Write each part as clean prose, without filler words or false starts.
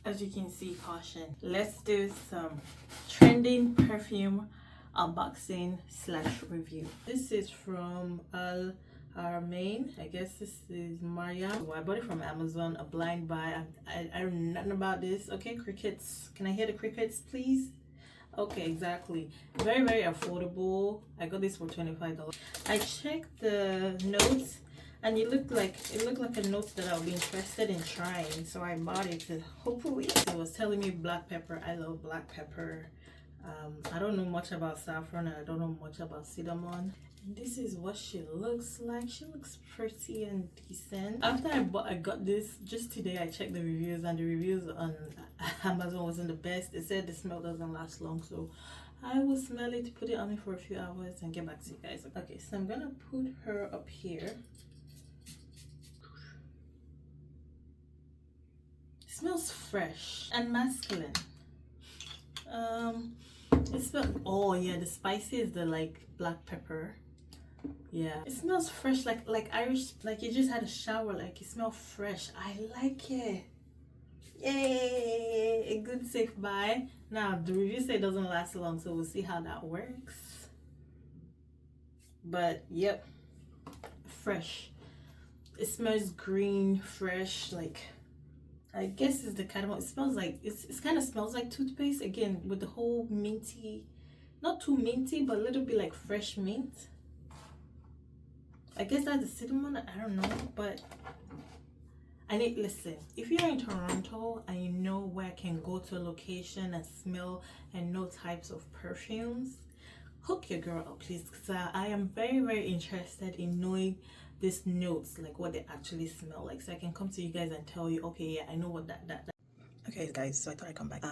As you can see, caution. Let's do some trending perfume unboxing slash review. This is from Al Haramain. I guess this is Maria. So I bought it from Amazon, a blind buy. I don't know nothing about this. Okay, crickets. Can I hear the crickets, please? Okay, exactly. Very, very affordable. I got this for $25. I checked the notes and it looked like a note that I would be interested in trying. So I bought it and hopefully it was telling me black pepper. I love black pepper. I don't know much about saffron and I don't know much about cinnamon. And this is what she looks like. She looks pretty and decent. After I got this, just today I checked the reviews and the reviews on Amazon wasn't the best. It said the smell doesn't last long, so I will smell it, put it on me for a few hours and get back to you guys. Okay, so I'm gonna put her up here. It smells fresh and masculine. It smells, oh yeah, the spicy is the like black pepper. Yeah, it smells fresh, like Irish, like you just had a shower. Like it smells fresh. I like it. Yay, a good safe buy. Now the review say it doesn't last long, so we'll see how that works. But yep, fresh. It smells green, fresh. Like I guess it's the kind of, it smells like it's kind of smells like toothpaste again, with the whole minty, not too minty, but a little bit like fresh mint. I guess that's the cinnamon, I don't know, but listen, if you're in Toronto and you know where I can go to a location and smell and know types of perfumes, hook your girl up, please, because I am very, very interested in knowing these notes, like what they actually smell like, so I can come to you guys and tell you, okay, yeah, I know what that. Okay guys, so I thought I'd come back.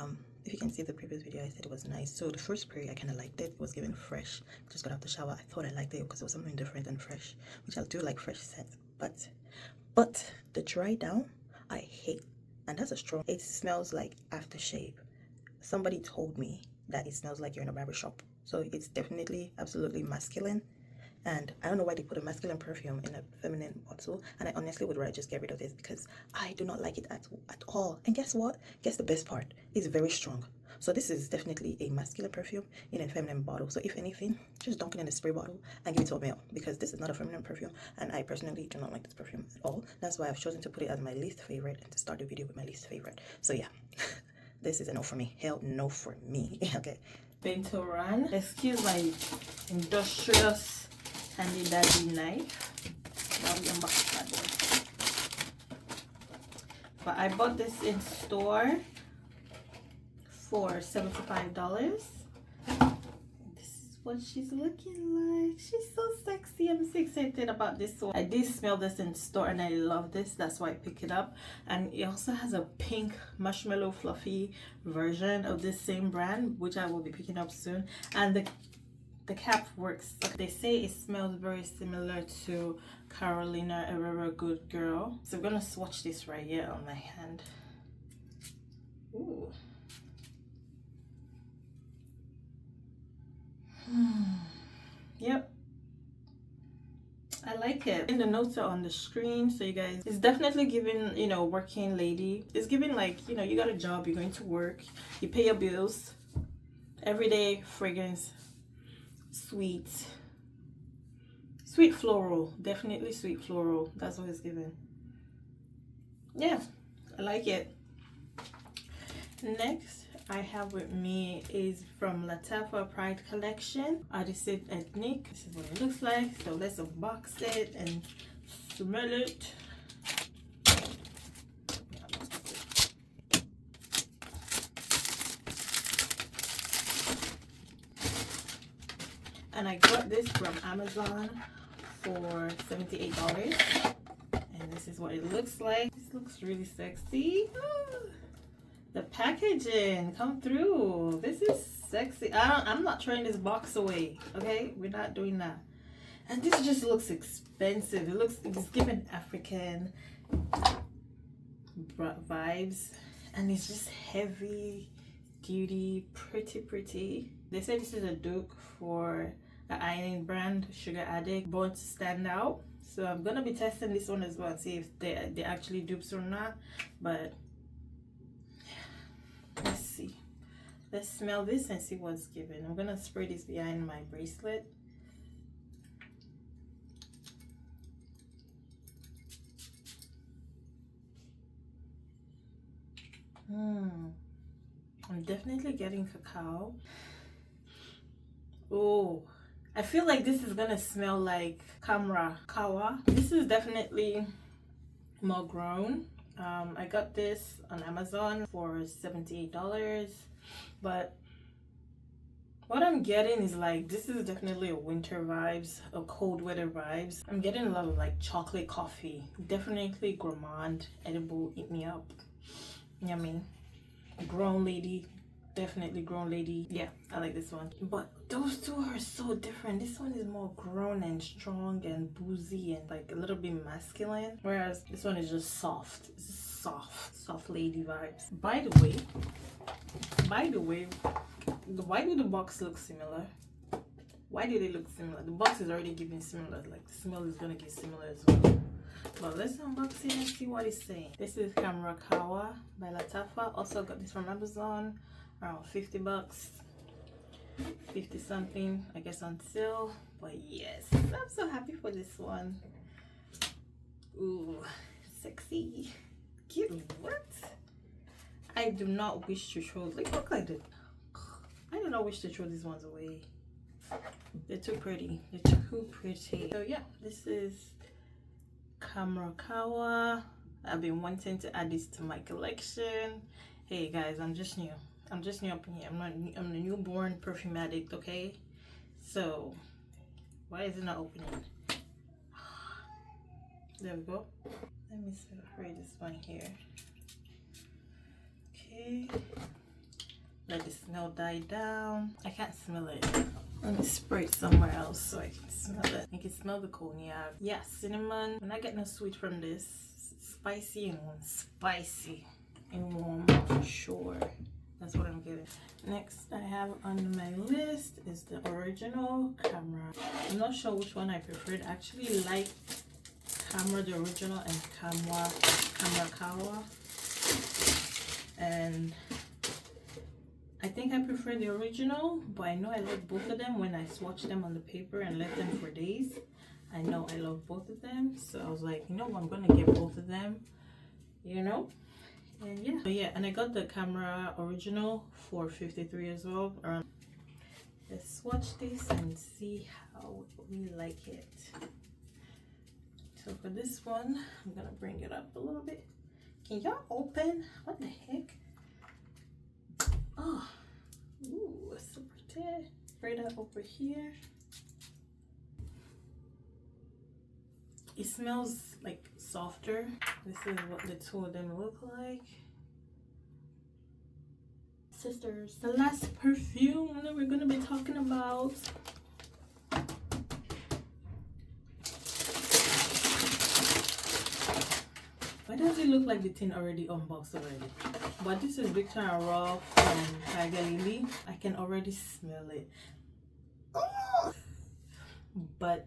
If you can see the previous video, I said it was nice. So the first spray, I kind of liked it. It was given fresh. Just got out the shower. I thought I liked it because it was something different and fresh, which I do like fresh scents. But the dry down, I hate. And that's a strong. It smells like aftershave. Somebody told me that it smells like you're in a barber shop. So it's definitely absolutely masculine. And I don't know why they put a masculine perfume in a feminine bottle. And I honestly would rather just get rid of this because I do not like it at all. And guess what? Guess the best part? It's very strong. So this is definitely a masculine perfume in a feminine bottle. So if anything, just dunk it in a spray bottle and give it to a male, because this is not a feminine perfume. And I personally do not like this perfume at all. That's why I've chosen to put it as my least favorite and to start the video with my least favorite. So yeah, this is a no for me. Hell no for me. Okay. Bento Ran. Excuse my industrious handy daddy knife. Now we unbox that one. But I bought this in store for $75. This is what she's looking like. She's so sexy. I'm so excited about this one. I did smell this in store and I love this. That's why I picked it up. And it also has a pink marshmallow fluffy version of this same brand, which I will be picking up soon. And the cap works. They say it smells very similar to Carolina Herrera Good Girl. So I'm gonna swatch this right here on my hand. Ooh. Yep. I like it. And the notes are on the screen, so you guys, it's definitely giving, you know, working lady. It's giving like, you know, you got a job, you're going to work, you pay your bills, everyday fragrance. Sweet floral, definitely sweet floral. That's what it's given. Yeah, I like it. Next I have with me is from Lattafa Pride Collection, Adhesive Ethnic. This is what it looks like. So let's unbox it and smell it. And I got this from Amazon for $78. And this is what it looks like. This looks really sexy. The packaging come through. This is sexy. I'm not throwing this box away. Okay, we're not doing that. And this just looks expensive. It's giving African vibes, and it's just heavy duty, pretty. They say this is a dupe for the ironing brand Sugar Addict, Born to Stand Out. So I'm gonna be testing this one as well and see if they actually dupes or not. But Let's see. Let's smell this and see what's given. I'm gonna spray this behind my bracelet. I'm definitely getting cacao. Oh, I feel like this is gonna smell like Camera Kawa. This is definitely more grown. I got this on Amazon for $78, but what I'm getting is like, this is definitely a winter vibes, a cold weather vibes. I'm getting a lot of like chocolate coffee, definitely gourmand, edible, eat me up, yummy, grown lady, definitely grown lady. Yeah, I like this one, but those two are so different. This one is more grown and strong and boozy and like a little bit masculine, whereas this one is just soft. It's soft lady vibes. By the way, why do the box look similar? Why do they look similar? The box is already giving similar, like the smell is gonna get similar as well. But let's unbox it and see what it's saying. This is Camera Kawa by Latafa. Also got this from Amazon, around 50 bucks, 50 something, I guess, on sale. But yes, I'm so happy for this one. Ooh, sexy, cute. What? I do not wish to throw, like, look like this. I do not wish to throw these ones away. They're too pretty. They're too pretty. So yeah, this is Camera Kawa. I've been wanting to add this to my collection. Hey guys, I'm just new up in here. I'm a newborn perfume addict, okay? So why is it not opening? There we go. Let me separate this one here. Okay, let the smell die down. I can't smell it. Let me spray it somewhere else so I can smell it. I can smell the cognac. Yeah, cinnamon. When I get no sweet from this, it's spicy and warm. Spicy and warm for sure. That's what I'm getting. Next I have on my list is the original Camera. I'm not sure which one I preferred. I actually like Camera the original and Camera Kawa. And I think I prefer the original, but I know I like both of them when I swatch them on the paper and let them for days. I know I love both of them, so I was like, you know what, I'm gonna get both of them, you know. And yeah, but yeah, and I got the Camera original for $53 as well. Let's swatch this and see how we like it. So for this one, I'm gonna bring it up a little bit. Can y'all open? What the heck? Oh, ooh, so pretty. Spray that over here. It smells like softer. This is what the two of them look like. Sisters, the last perfume that we're gonna be talking about. Why does it look like the tin already unboxed already? But this is Victor and Raw from Tiger Lily. I can already smell it. But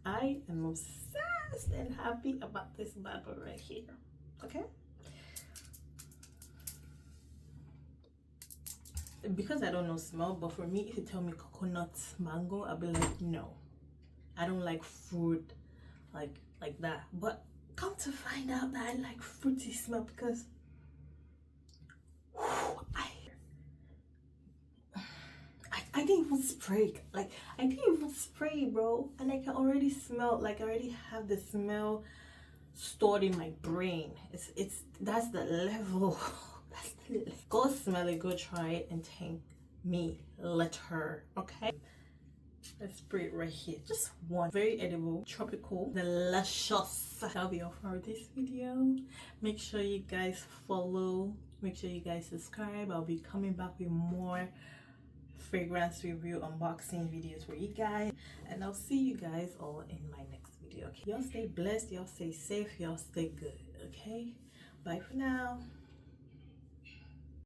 I am obsessed and happy about this bad boy right here. Okay? Because I don't know smell, but for me, if you tell me coconut mango, I'll be like, no. I don't like fruit like that. But come to find out that I like fruity smell because I didn't even spray. Like, I didn't even spray, bro. And I can already smell, like I already have the smell stored in my brain. That's the level. That's the level. Go smell it, go try it, and thank me later, okay? Let's spray it right here. Just one. Very edible, tropical, delicious. That'll be all for this video. Make sure you guys follow. Make sure you guys subscribe. I'll be coming back with more fragrance review unboxing videos for you guys. And I'll see you guys all in my next video. Okay? Y'all stay blessed. Y'all stay safe. Y'all stay good. Okay? Bye for now.